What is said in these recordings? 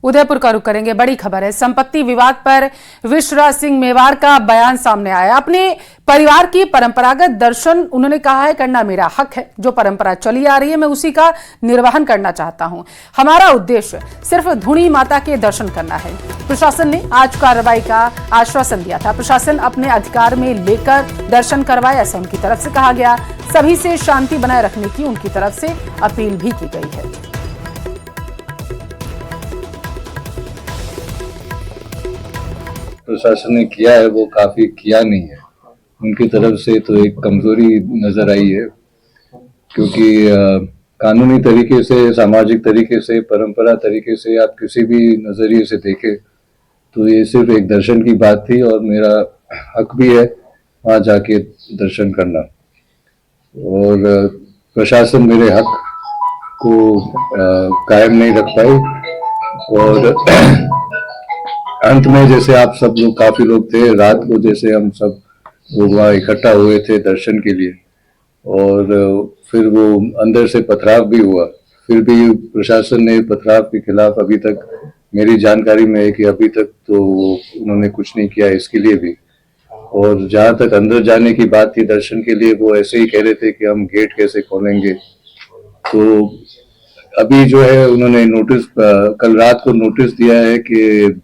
उदयपुर का रुख करेंगे। बड़ी खबर है, संपत्ति विवाद पर विश्वराज सिंह मेवाड़ का बयान सामने आया। अपने परिवार की परंपरागत दर्शन उन्होंने कहा है करना मेरा हक है। जो परंपरा चली आ रही है मैं उसी का निर्वहन करना चाहता हूं। हमारा उद्देश्य सिर्फ धूणी माता के दर्शन करना है। प्रशासन ने आज कार्रवाई का आश्वासन दिया था। प्रशासन अपने अधिकार में लेकर दर्शन करवाए, ऐसा उनकी तरफ से कहा गया। सभी से शांति बनाए रखने की उनकी तरफ से अपील भी की गई है। प्रशासन ने किया है वो काफी किया नहीं है। उनकी तरफ से तो एक कमजोरी नजर आई है, क्योंकि कानूनी तरीके से, सामाजिक तरीके से, परंपरा तरीके से आप किसी भी नजरिए से देखें तो ये सिर्फ एक दर्शन की बात थी और मेरा हक भी है वहाँ जाके दर्शन करना। और प्रशासन मेरे हक को कायम नहीं रख पाई और अंत में जैसे आप सब लोग, काफी लोग थे रात को, जैसे हम सब लोग वहाँ इकट्ठा हुए थे दर्शन के लिए और फिर वो अंदर से पथराव भी हुआ। फिर भी प्रशासन ने पथराव के खिलाफ अभी तक, मेरी जानकारी में है कि अभी तक तो उन्होंने कुछ नहीं किया इसके लिए भी। और जहाँ तक अंदर जाने की बात थी दर्शन के लिए, वो ऐसे ही कह रहे थे कि हम गेट कैसे खोलेंगे। तो अभी जो है उन्होंने नोटिस, कल रात को नोटिस दिया है कि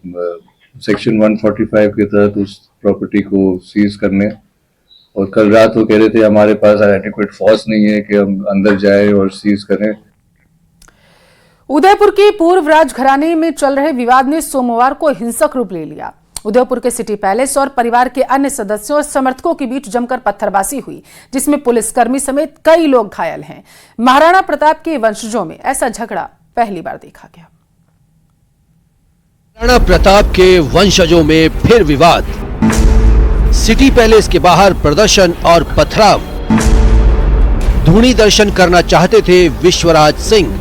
सेक्शन 145 के तहत उस प्रॉपर्टी को सीज करने। और कल रात वो कह रहे थे हमारे पास एडिक्वेट फोर्स नहीं है कि हम अंदर जाए और सीज करें। उदयपुर की पूर्व राजघराने में चल रहे विवाद ने सोमवार को हिंसक रूप ले लिया। उदयपुर के सिटी पैलेस और परिवार के अन्य सदस्यों और समर्थकों के बीच जमकर पत्थरबाजी हुई, जिसमें पुलिसकर्मी समेत कई लोग घायल हैं। महाराणा प्रताप के वंशजों में ऐसा झगड़ा पहली बार देखा गया। महाराणा प्रताप के वंशजों में फिर विवाद। सिटी पैलेस के बाहर प्रदर्शन और पथराव। धूणी दर्शन करना चाहते थे विश्वराज सिंह।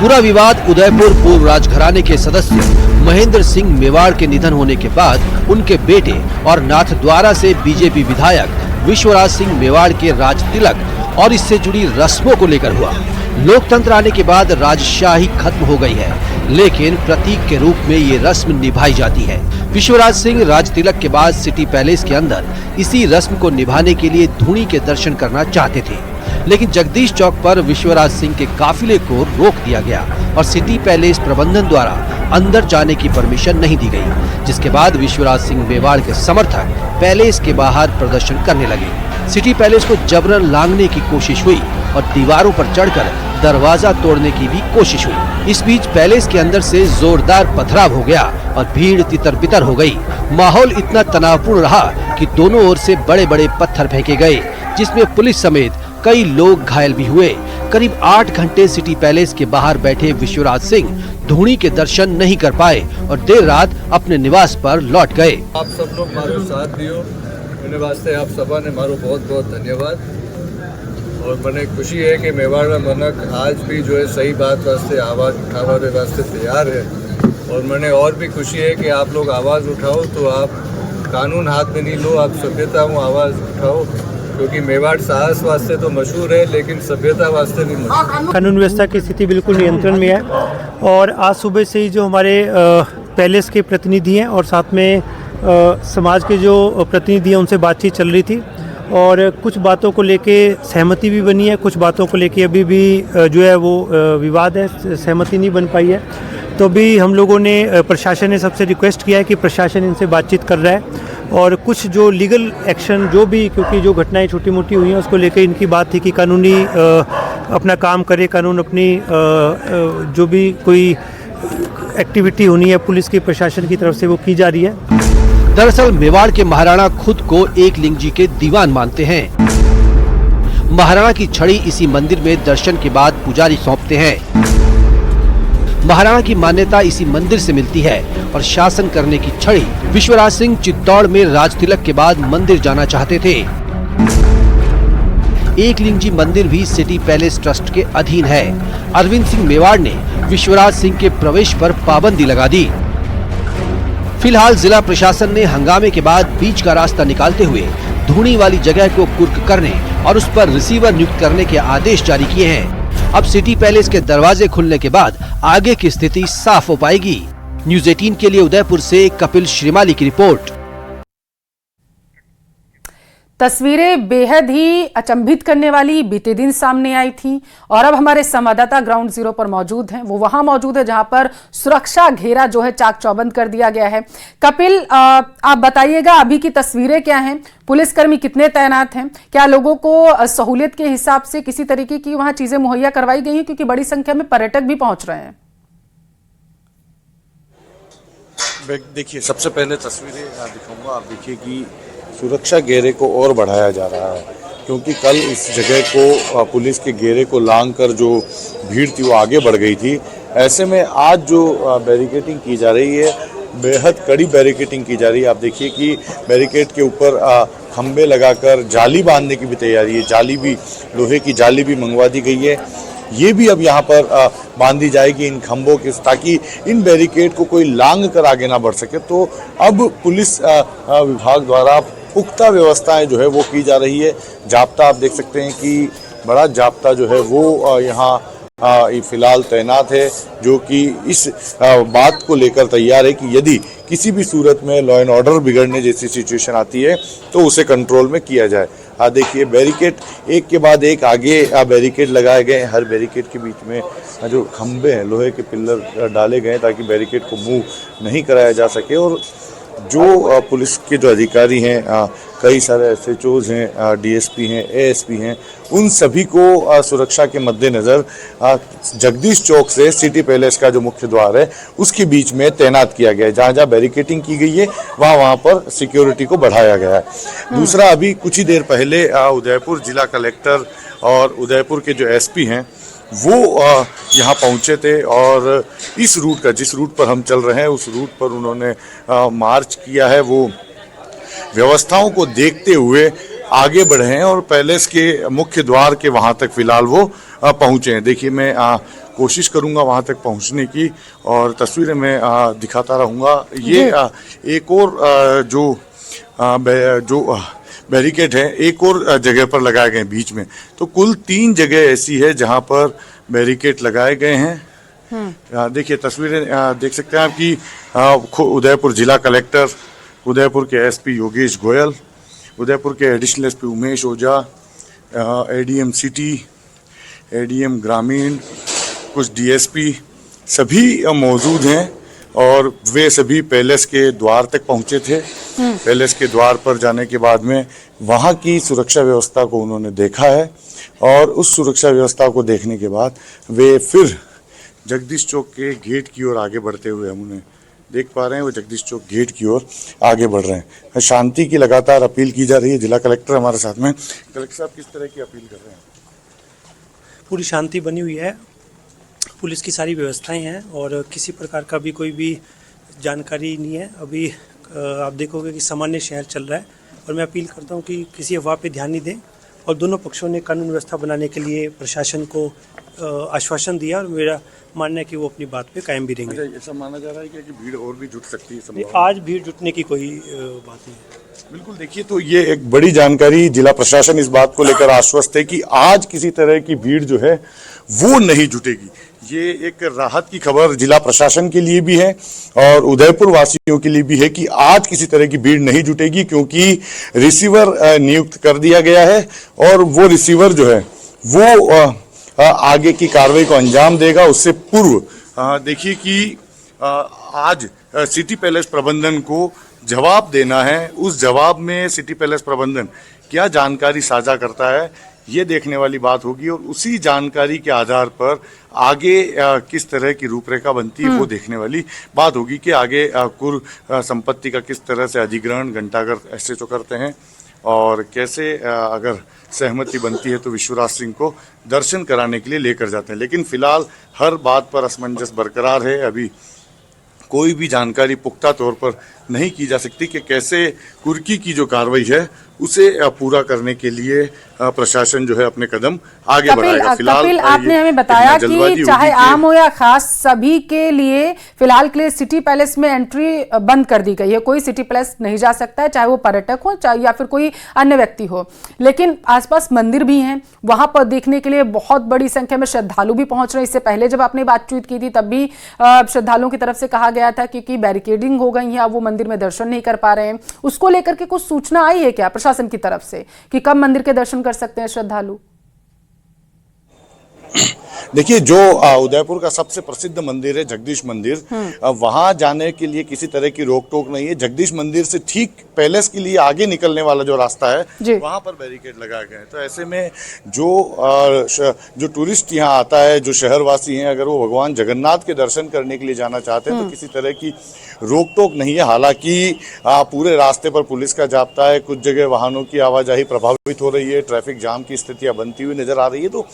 पूरा विवाद उदयपुर पूर्व राजघराने के सदस्य महेंद्र सिंह मेवाड़ के निधन होने के बाद उनके बेटे और नाथद्वारा से बीजेपी विधायक विश्वराज सिंह मेवाड़ के राजतिलक और इससे जुड़ी रस्मों को लेकर हुआ। लोकतंत्र आने के बाद राजशाही खत्म हो गई है, लेकिन प्रतीक के रूप में ये रस्म निभाई जाती है। विश्वराज सिंह राजतिलक के बाद सिटी पैलेस के अंदर इसी रस्म को निभाने के लिए धूणी के दर्शन करना चाहते थे, लेकिन जगदीश चौक पर विश्वराज सिंह के काफिले को रोक दिया गया और सिटी पैलेस प्रबंधन द्वारा अंदर जाने की परमिशन नहीं दी गई, जिसके बाद विश्वराज सिंह मेवाड़ के समर्थक पैलेस के बाहर प्रदर्शन करने लगे। सिटी पैलेस को जबरन लांघने की कोशिश हुई और दीवारों पर चढ़कर दरवाजा तोड़ने की भी कोशिश हुई। इस बीच पैलेस के अंदर से जोरदार पथराव हो गया और भीड़ तितर-बितर हो गई। माहौल इतना तनावपूर्ण रहा कि दोनों ओर से बड़े बड़े पत्थर फेंके गए, जिसमें पुलिस समेत कई लोग घायल भी हुए। करीब 8 घंटे सिटी पैलेस के बाहर बैठे विश्वराज सिंह धूणी के दर्शन नहीं कर पाए और देर रात अपने निवास पर लौट गए। आप सब लोग मारो साथ दियो, मेरे वास्ते आप सबा ने मारो बहुत बहुत धन्यवाद। और मने खुशी है कि मेवाड़ मनक आज भी जो है सही बात वास्ते आवाज उठाने वास्ते तैयार है। और मने और भी खुशी है कि आप लोग आवाज उठाओ तो आप कानून हाथ में नहीं लो, आप सभ्यता में आवाज उठाओ, क्योंकि मेवाड़ साहस वास्ते तो मशहूर है लेकिन सभ्यता वास्ते नहीं मशहूर। कानून व्यवस्था की स्थिति बिल्कुल नियंत्रण में है और आज सुबह से ही जो हमारे पैलेस के प्रतिनिधि हैं और साथ में समाज के जो प्रतिनिधि हैं उनसे बातचीत चल रही थी और कुछ बातों को लेके सहमति भी बनी है, कुछ बातों को लेके अभी भी जो है वो विवाद है, सहमति नहीं बन पाई है। तो भी हम लोगों ने, प्रशासन ने सबसे रिक्वेस्ट किया है कि प्रशासन इनसे बातचीत कर रहा है और कुछ जो लीगल एक्शन जो भी, क्योंकि जो घटनाएं छोटी मोटी हुई हैं उसको लेकर इनकी बात थी कि कानूनी अपना काम करे, कानून अपनी जो भी कोई एक्टिविटी होनी है पुलिस की, प्रशासन की तरफ से वो की जा रही है। दरअसल मेवाड़ के महाराणा खुद को एकलिंग जी के दीवान मानते हैं। महाराणा की छड़ी इसी मंदिर में दर्शन के बाद पुजारी सौंपते हैं। महाराणा की मान्यता इसी मंदिर से मिलती है और शासन करने की छड़ी विश्वराज सिंह चित्तौड़ में राजतिलक के बाद मंदिर जाना चाहते थे। एकलिंग जी मंदिर भी सिटी पैलेस ट्रस्ट के अधीन है। अरविंद सिंह मेवाड़ ने विश्वराज सिंह के प्रवेश पर पाबंदी लगा दी। फिलहाल जिला प्रशासन ने हंगामे के बाद बीच का रास्ता निकालते हुए धूणी वाली जगह को कुर्क करने और उस पर रिसीवर नियुक्त करने के आदेश जारी किए हैं। अब सिटी पैलेस के दरवाजे खुलने के बाद आगे की स्थिति साफ हो पाएगी। न्यूज़ 18 के लिए उदयपुर से कपिल श्रीमाली की रिपोर्ट। तस्वीरें बेहद ही अचंभित करने वाली बीते दिन सामने आई थी और अब हमारे संवाददाता ग्राउंड जीरो पर मौजूद हैं। वो वहां मौजूद है जहां पर सुरक्षा घेरा जो है चाक चौबंद कर दिया गया है। कपिल, आप बताइएगा अभी की तस्वीरें क्या हैं? पुलिसकर्मी कितने तैनात हैं? क्या लोगों को सहूलियत के हिसाब से किसी तरीके की वहां चीजें मुहैया करवाई गई हैं, क्योंकि बड़ी संख्या में पर्यटक भी पहुंच रहे हैं? देखिए, सबसे पहले तस्वीरें दिखाऊंगा। आप देखिए कि सुरक्षा घेरे को और बढ़ाया जा रहा है, क्योंकि कल इस जगह को पुलिस के घेरे को लांघकर जो भीड़ थी वो आगे बढ़ गई थी। ऐसे में आज जो बैरिकेडिंग की जा रही है, बेहद कड़ी बैरिकेडिंग की जा रही है। आप देखिए कि बैरिकेड के ऊपर खंबे लगाकर जाली बांधने की भी तैयारी है। जाली भी, लोहे की जाली भी मंगवा दी गई है। ये भी अब यहाँ पर बांधी जाएगी इन खंभों के, ताकि इन बैरिकेड को कोई लांघ कर आगे ना बढ़ सके। तो अब पुलिस विभाग द्वारा पुख्ता व्यवस्थाएं जो है वो की जा रही है। जाब्ता आप देख सकते हैं कि बड़ा जाब्ता जो है वो यहाँ फिलहाल तैनात है, जो कि इस बात को लेकर तैयार है कि यदि किसी भी सूरत में लॉ एंड ऑर्डर बिगड़ने जैसी सिचुएशन आती है तो उसे कंट्रोल में किया जाए। देखिए, बैरिकेड एक के बाद एक आगे बैरिकेड लगाए गए। हर बैरिकेड के बीच में जो खंबे हैं, लोहे के पिलर डाले गए ताकि बैरिकेड को मूव नहीं कराया जा सके। और जो पुलिस के जो अधिकारी हैं, कई सारे SHOs हैं, DSP हैं, ASP हैं, उन सभी को सुरक्षा के मद्देनज़र जगदीश चौक से सिटी पैलेस का जो मुख्य द्वार है उसके बीच में तैनात किया गया है। जहाँ जहाँ बैरिकेडिंग की गई है वहाँ पर सिक्योरिटी को बढ़ाया गया है। दूसरा, अभी कुछ ही देर पहले उदयपुर जिला कलेक्टर और उदयपुर के जो SP हैं वो यहाँ पहुँचे थे और इस रूट का, जिस रूट पर हम चल रहे हैं उस रूट पर उन्होंने मार्च किया है। वो व्यवस्थाओं को देखते हुए आगे बढ़े हैं और पैलेस के मुख्य द्वार के वहाँ तक फिलहाल वो पहुँचे हैं। देखिए, मैं कोशिश करूँगा वहाँ तक पहुँचने की और तस्वीरें मैं दिखाता रहूँगा। ये एक और जो बैरिकेड है एक और जगह पर लगाए गए बीच में। तो कुल 3 जगह ऐसी है जहां पर बैरिकेड लगाए गए हैं। देखिए, तस्वीरें देख सकते हैं आप कि उदयपुर जिला कलेक्टर, उदयपुर के SP योगेश गोयल, उदयपुर के एडिशनल SP उमेश ओझा, ADM सिटी, ADM ग्रामीण, कुछ DSP सभी मौजूद हैं और वे सभी पैलेस के द्वार तक पहुंचे थे। पैलेस के द्वार पर जाने के बाद में वहां की सुरक्षा व्यवस्था को उन्होंने देखा है और उस सुरक्षा व्यवस्था को देखने के बाद वे फिर जगदीश चौक के गेट की ओर आगे बढ़ते हुए हम उन्हें देख पा रहे हैं। वो जगदीश चौक गेट की ओर आगे बढ़ रहे हैं। शांति की लगातार अपील की जा रही है। जिला कलेक्टर हमारे साथ में। कलेक्टर साहब, किस तरह की अपील कर रहे हैं? पूरी शांति बनी हुई है, पुलिस की सारी व्यवस्थाएं हैं और किसी प्रकार का भी कोई भी जानकारी नहीं है। अभी आप देखोगे कि सामान्य शहर चल रहा है और मैं अपील करता हूं कि किसी अफवाह पे ध्यान नहीं दें। और दोनों पक्षों ने कानून व्यवस्था बनाने के लिए प्रशासन को आश्वासन दिया और मेरा मानना है कि वो अपनी बात पे कायम भी रहेंगे। ऐसा माना जा रहा है कि भीड़ और भी जुट सकती है? आज भीड़ जुटने की कोई बात नहीं है। बिल्कुल। देखिए, तो ये एक बड़ी जानकारी, जिला प्रशासन इस बात को लेकर आश्वस्त है कि आज किसी तरह की भीड़ जो है वो नहीं जुटेगी। ये एक राहत की खबर जिला प्रशासन के लिए भी है और उदयपुर वासियों के लिए भी है कि आज किसी तरह की भीड़ नहीं जुटेगी, क्योंकि रिसीवर नियुक्त कर दिया गया है और वो रिसीवर जो है वो आगे की कार्रवाई को अंजाम देगा। उससे पूर्व देखिए कि आज सिटी पैलेस प्रबंधन को जवाब देना है। उस जवाब में सिटी पैलेस प्रबंधन क्या जानकारी साझा करता है ये देखने वाली बात होगी और उसी जानकारी के आधार पर आगे किस तरह की रूपरेखा बनती है वो देखने वाली बात होगी कि आगे कुल संपत्ति का किस तरह से अधिग्रहण घंटाघर SHO करते हैं और कैसे अगर सहमति बनती है तो विश्वराज सिंह को दर्शन कराने के लिए लेकर जाते हैं। लेकिन फिलहाल हर बात पर असमंजस बरकरार है। अभी कोई भी जानकारी पुख्ता तौर पर नहीं की जा सकती कि कैसे कुर्की की जो कार्रवाई है उसे पूरा करने के लिए प्रशासन जो है अपने कदम आगे बढ़ाएगा। कपिल, आपने हमें बताया कि चाहे आम हो या खास, सभी के लिए फिलहाल के लिए सिटी पैलेस में एंट्री बंद कर दी गई है। कोई सिटी पैलेस नहीं जा सकता है, चाहे वो पर्यटक हो चाहे या फिर कोई अन्य व्यक्ति हो। लेकिन आसपास मंदिर भी हैं, वहां पर देखने के लिए बहुत बड़ी संख्या में श्रद्धालु भी पहुंच रहे हैं। इससे पहले जब आपने बातचीत की थी तब भी श्रद्धालुओं की तरफ से कहा गया था कि बैरिकेडिंग हो गई है, अब वो मंदिर में दर्शन नहीं कर पा रहे हैं। उसको लेकर के कुछ सूचना आई है क्या प्रशासन की तरफ से कि कब मंदिर के दर्शन कर सकते हैं श्रद्धालु? देखिए, जो उदयपुर का सबसे प्रसिद्ध मंदिर है जगदीश मंदिर, वहां जाने के लिए किसी तरह की रोक टोक नहीं है। जगदीश मंदिर से ठीक पैलेस के लिए आगे निकलने वाला जो रास्ता है वहां पर बैरिकेड लगाए गए हैं। तो ऐसे में जो टूरिस्ट यहाँ आता है, जो शहरवासी हैं, अगर वो भगवान जगन्नाथ के दर्शन करने के लिए जाना चाहते हैं तो किसी तरह की रोक टोक नहीं है। हालांकि पूरे रास्ते पर पुलिस का जाब्ता है, कुछ जगह वाहनों की आवाजाही प्रभावित हो रही है, ट्रैफिक जाम की स्थितियां बनती हुई नजर आ रही है। तो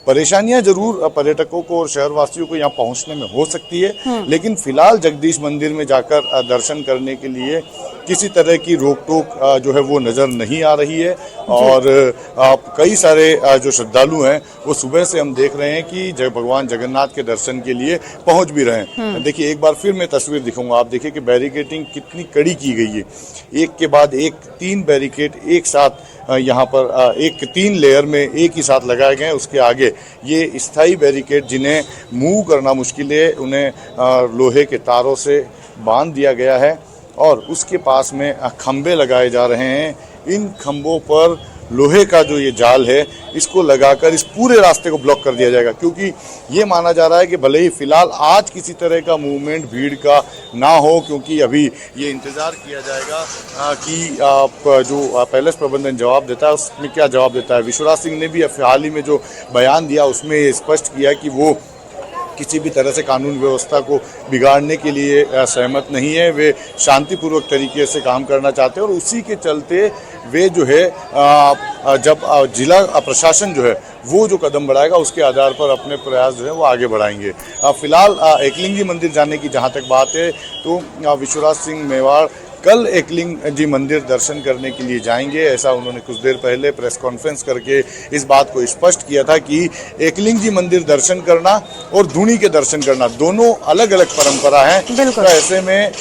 परेशानियां जरूर पर्यटकों को और शहरवासियों को यहाँ पहुंचने में हो सकती है, लेकिन फिलहाल जगदीश मंदिर में जाकर दर्शन करने के लिए किसी तरह की रोक टोक जो है वो नजर नहीं आ रही है। और कई सारे जो श्रद्धालु हैं वो सुबह से हम देख रहे हैं कि भगवान जगन्नाथ के दर्शन के लिए पहुंच भी रहे हैं। देखिए, एक बार फिर मैं तस्वीर दिखाऊंगा, आप देखिए कि बैरिकेडिंग कितनी कड़ी की गई है। एक के बाद एक 3 बैरिकेड एक साथ यहाँ पर 3 लेयर में एक ही साथ लगाए गए हैं। उसके आगे ये स्थायी बैरिकेड जिन्हें मूव करना मुश्किल है, उन्हें लोहे के तारों से बांध दिया गया है और उसके पास में खंबे लगाए जा रहे हैं। इन खंबों पर लोहे का जो ये जाल है इसको लगाकर इस पूरे रास्ते को ब्लॉक कर दिया जाएगा, क्योंकि ये माना जा रहा है कि भले ही फिलहाल आज किसी तरह का मूवमेंट भीड़ का ना हो, क्योंकि अभी ये इंतज़ार किया जाएगा कि जो पैलेस प्रबंधन जवाब देता है उसमें क्या जवाब देता है। विश्वराज सिंह ने भी हाल ही में जो बयान दिया उसमें ये स्पष्ट किया कि वो किसी भी तरह से कानून व्यवस्था को बिगाड़ने के लिए सहमत नहीं है। वे शांतिपूर्वक तरीके से काम करना चाहते हैं और उसी के चलते वे जो है जब जिला प्रशासन जो है वो जो कदम बढ़ाएगा उसके आधार पर अपने प्रयास जो है वो आगे बढ़ाएंगे। फिलहाल एकलिंग जी मंदिर जाने की जहाँ तक बात है तो विश्वराज सिंह मेवाड़ कल एकलिंग जी मंदिर दर्शन करने के लिए जाएंगे। ऐसा उन्होंने कुछ देर पहले प्रेस कॉन्फ्रेंस करके इस बात को स्पष्ट किया था कि एकलिंग जी मंदिर दर्शन करना और धूनी के दर्शन करना दोनों अलग अलग परंपरा है। तो ऐसे में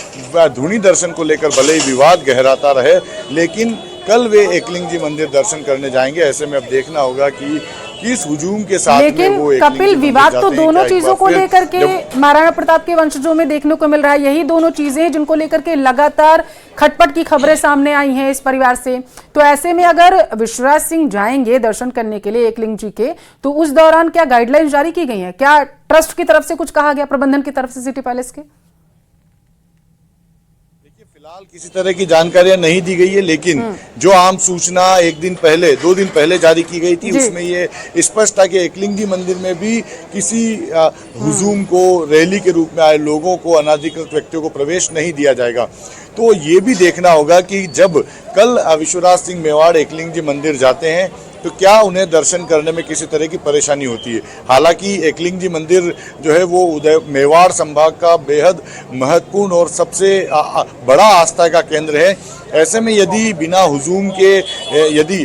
धूनी दर्शन को लेकर भले ही विवाद गहराता रहे, लेकिन कल वे एकलिंग जी मंदिर दर्शन करने जाएंगे। ऐसे में अब देखना होगा कि किस हुजूम के साथ लेकिन में वो कपिल, विवाद तो दोनों चीजों को लेकर के महाराणा प्रताप के वंशजों में देखने को मिल रहा है। यही दोनों चीजें जिनको लेकर के लगातार खटपट की खबरें सामने आई हैं इस परिवार से। तो ऐसे में अगर विश्वराज सिंह जाएंगे दर्शन करने के लिए एकलिंग जी के, तो उस दौरान क्या गाइडलाइंस जारी की गई हैं? क्या ट्रस्ट की तरफ से कुछ कहा गया, प्रबंधन की तरफ से सिटी पैलेस के? फिलहाल किसी तरह की जानकारियां नहीं दी गई है, लेकिन जो आम सूचना 1 दिन पहले 2 दिन पहले जारी की गई थी उसमें ये स्पष्ट था कि एकलिंग जी मंदिर में भी किसी हुजूम को, रैली के रूप में आए लोगों को, अनाधिकृत व्यक्तियों को प्रवेश नहीं दिया जाएगा। तो ये भी देखना होगा कि जब कल विश्वराज सिंह मेवाड़ एकलिंग जी मंदिर जाते हैं तो क्या उन्हें दर्शन करने में किसी तरह की परेशानी होती है। हालांकि एकलिंग जी मंदिर जो है वो मेवाड़ संभाग का बेहद महत्वपूर्ण और सबसे बड़ा आस्था का केंद्र है। ऐसे में यदि बिना हुजूम के यदि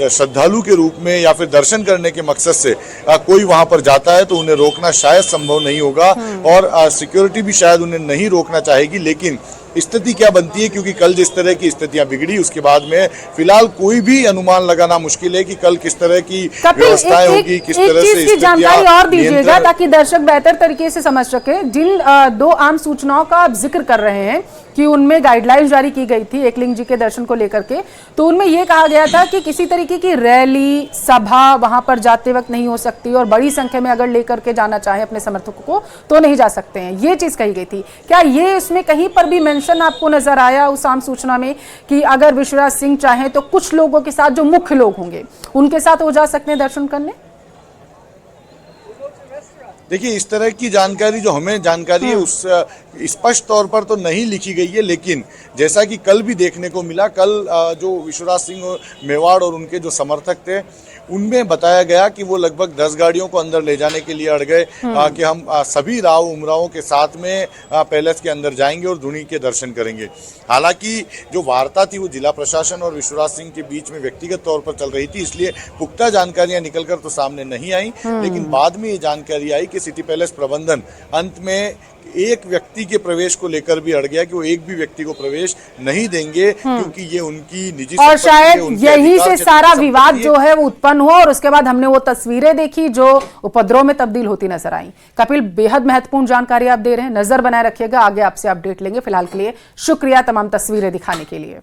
श्रद्धालु के रूप में या फिर दर्शन करने के मकसद से कोई वहां पर जाता है तो उन्हें रोकना शायद संभव नहीं होगा और सिक्योरिटी भी शायद उन्हें नहीं रोकना चाहेगी। लेकिन स्थिति क्या बनती है, क्योंकि कल जिस तरह की स्थितियां बिगड़ी उसके बाद में फिलहाल कोई भी अनुमान लगाना मुश्किल है कि कल किस तरह की व्यवस्थाएं होगी, किस तरह से जानकारी और दीजिएगा ताकि दर्शक बेहतर तरीके से समझ सके। जिन 2 आम सूचनाओं का आप जिक्र कर रहे हैं कि उनमें गाइडलाइंस जारी की गई थी एकलिंग जी के दर्शन को लेकर के, तो उनमें यह कहा गया था कि किसी तरीके की रैली, सभा वहां पर जाते वक्त नहीं हो सकती और बड़ी संख्या में अगर लेकर के जाना चाहे अपने समर्थकों को तो नहीं जा सकते हैं, ये चीज कही गई थी। क्या ये इसमें कहीं पर भी मेंशन आपको नजर आया उस आम सूचना में कि अगर विश्वराज सिंह चाहें तो कुछ लोगों के साथ, जो मुख्य लोग होंगे उनके साथ वो जा सकते हैं दर्शन करने? देखिए, इस तरह की जानकारी जो हमें जानकारी है उस स्पष्ट तौर पर तो नहीं लिखी गई है, लेकिन जैसा कि कल भी देखने को मिला, कल जो विश्वराज सिंह मेवाड़ और उनके जो समर्थक थे उनमें बताया गया कि वो लगभग 10 गाड़ियों को अंदर ले जाने के लिए अड़ गए कि हम सभी राव उमरावों के साथ में पैलेस के अंदर जाएंगे और धुनी के दर्शन करेंगे। हालांकि जो वार्ता थी वो जिला प्रशासन और विश्वराज सिंह के बीच में व्यक्तिगत तौर पर चल रही थी, इसलिए पुख्ता जानकारियां निकलकर तो सामने नहीं आई, लेकिन बाद में ये जानकारी आई कि सिटी पैलेस प्रबंधन अंत में एक व्यक्ति के प्रवेश को लेकर भी अड़ गया कि वो एक भी व्यक्ति को प्रवेश नहीं देंगे, क्योंकि ये उनकी निजी और शायद यही से सारा विवाद जो है वो उत्पन्न हुआ और उसके बाद हमने वो तस्वीरें देखी जो उपद्रव में तब्दील होती नजर आई। कपिल, बेहद महत्वपूर्ण जानकारी आप दे रहे हैं, नजर बनाए रखिएगा, आगे आपसे अपडेट लेंगे। फिलहाल के लिए शुक्रिया तमाम तस्वीरें दिखाने के लिए।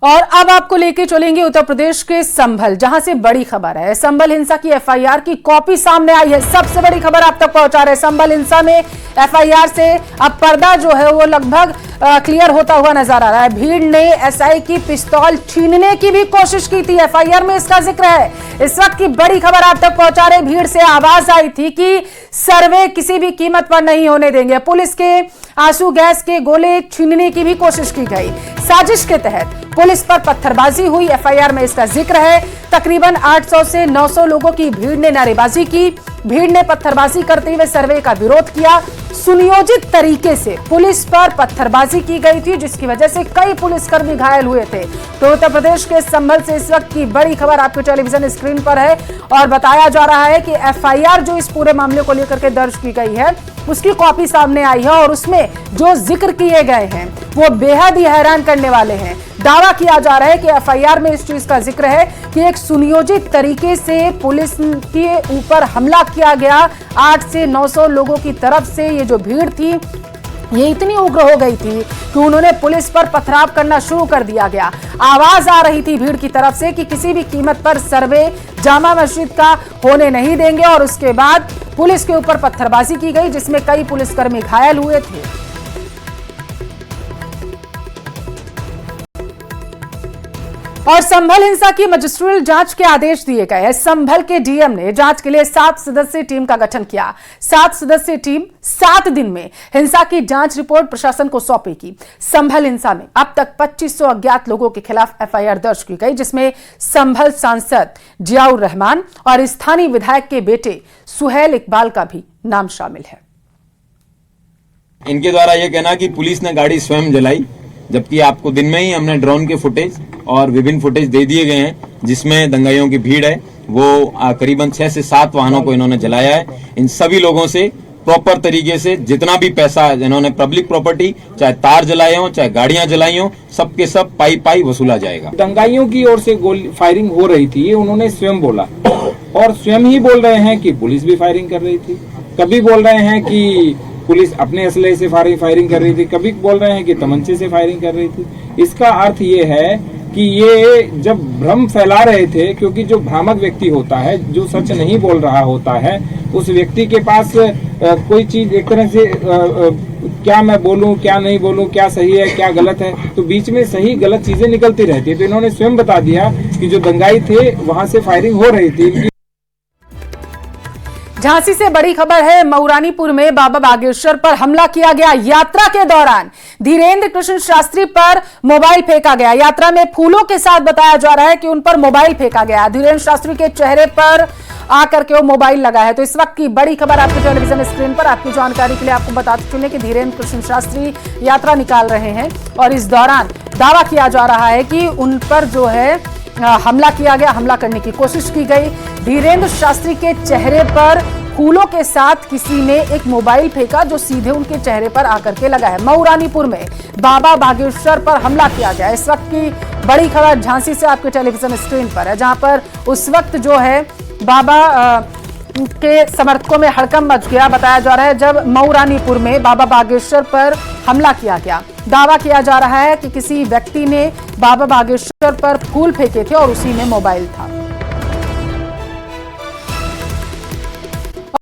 और अब आपको लेके चलेंगे उत्तर प्रदेश के संभल, जहां से बड़ी खबर है। संभल हिंसा की एफआईआर की कॉपी सामने आई है, सबसे बड़ी खबर आप तक पहुंचा रहे हैं। संभल हिंसा में एफआईआर से अब पर्दा जो है वो लगभग क्लियर होता हुआ नजर आ रहा है। भीड़ ने एसआई की पिस्तौल छीनने की भी कोशिश की थी, एफआईआर में इसका जिक्र है। इस वक्त की बड़ी खबर आप तक पहुंचा रहे, भीड़ से आवाज आई थी कि सर्वे किसी भी कीमत पर नहीं होने देंगे। पुलिस के आंसू गैस के गोले छीनने की भी कोशिश की गई। साजिश के तहत पुलिस पर पत्थरबाजी हुई, एफआईआर में इसका जिक्र है। तकरीबन 800 से 900 लोगों की भीड़ ने नारेबाजी की। भीड़ ने पत्थरबाजी करते हुए सर्वे का विरोध किया। सुनियोजित तरीके से पुलिस पर पत्थरबाजी की गई थी, जिसकी वजह से कई पुलिसकर्मी घायल हुए थे। तो उत्तर प्रदेश के संभल से इस वक्त की बड़ी खबर आपके टेलीविजन स्क्रीन पर है और बताया जा रहा है कि एफआईआर जो इस पूरे मामले को लेकर के दर्ज की गई है उसकी कॉपी सामने आई है और उसमें जो जिक्र किए गए हैं वो बेहद ही हैरान करने वाले हैं। दावा किया जा रहा है कि एफआईआर में इस चीज का जिक्र है कि एक सुनियोजित तरीके से पुलिस के ऊपर हमला किया गया। 8 से 900 लोगों की तरफ से ये जो भीड़ थी ये इतनी उग्र हो गई थी कि उन्होंने पुलिस पर पथराव करना शुरू कर दिया गया। आवाज आ रही थी भीड़ की तरफ से कि किसी भी कीमत पर सर्वे जामा मस्जिद का होने नहीं देंगे और उसके बाद पुलिस के ऊपर पत्थरबाजी की गई, जिसमें कई पुलिसकर्मी घायल हुए थे। और संभल हिंसा की मजिस्ट्रियल जांच के आदेश दिए गए हैं। संभल के डीएम ने जांच के लिए 7 सदस्यीय टीम का गठन किया। 7 सदस्यीय टीम 7 दिन में हिंसा की जांच रिपोर्ट प्रशासन को सौंपेगी। संभल हिंसा में अब तक 2500 अज्ञात लोगों के खिलाफ एफआईआर दर्ज की गई, जिसमें संभल सांसद जियाउर रहमान और स्थानीय विधायक के बेटे सुहेल इकबाल का भी नाम शामिल है। इनके द्वारा यह कहना कि पुलिस ने गाड़ी स्वयं जलाई, जबकि आपको दिन में ही हमने ड्रोन के फुटेज और विभिन्न फुटेज दे दिए गए हैं, जिसमें दंगाइयों की भीड़ है वो करीबन 6 से 7 वाहनों को इन्होंने जलाया है। इन सभी लोगों से प्रॉपर तरीके से जितना भी पैसा इन्होंने पब्लिक प्रॉपर्टी, चाहे तार जलाए हो चाहे गाड़ियां जलाई हो, सबके सब पाई वसूला जाएगा। दंगाइयों की ओर से फायरिंग हो रही थी, ये उन्होंने स्वयं बोला और स्वयं ही बोल रहे हैं कि पुलिस भी फायरिंग कर रही थी। कभी बोल रहे हैं कि पुलिस अपने असले से फायरिंग कर रही थी, कभी बोल रहे हैं कि तमंचे से फायरिंग कर रही थी। इसका अर्थ ये है कि ये जब भ्रम फैला रहे थे, क्योंकि जो भ्रामक व्यक्ति होता है, जो सच नहीं बोल रहा होता है, उस व्यक्ति के पास कोई चीज एक तरह से क्या मैं बोलूं, क्या नहीं बोलूं, क्या सही है, क्या गलत है, तो बीच में सही गलत चीजें निकलती रहती है। तो इन्होंने स्वयं बता दिया कि जो दंगाई थे वहां से फायरिंग हो रही थी। झांसी से बड़ी खबर है, मऊरानीपुर में बाबा बागेश्वर पर हमला किया गया। यात्रा के दौरान धीरेन्द्र कृष्ण शास्त्री पर मोबाइल फेंका गया। यात्रा में फूलों के साथ बताया जा रहा है कि उन पर मोबाइल फेंका गया। धीरेन्द्र शास्त्री के चेहरे पर आकर के वो मोबाइल लगा है। तो इस वक्त की बड़ी खबर आपके टेलीविजन स्क्रीन पर, आपकी जानकारी के लिए आपको बताते चलें कि धीरेन्द्र कृष्ण शास्त्री यात्रा निकाल रहे हैं और इस दौरान दावा किया जा रहा है कि उन पर जो है हमला किया गया, हमला करने की कोशिश की गई। धीरेन्द्र शास्त्री के चेहरे पर फूलों के साथ किसी ने एक मोबाइल फेंका जो सीधे उनके चेहरे पर आकर के लगा है। मऊरानीपुर में बाबा बागेश्वर पर हमला किया गया। इस वक्त की बड़ी खबर झांसी से आपके टेलीविजन स्क्रीन पर है, जहां पर उस वक्त जो है बाबा के समर्थकों में हड़कंप मच गया। बताया जा रहा है जब मऊरानीपुर में बाबा बागेश्वर पर हमला किया गया। दावा किया जा रहा है कि किसी व्यक्ति ने बाबा बागेश्वर पर फूल फेंके थे और उसी में मोबाइल था।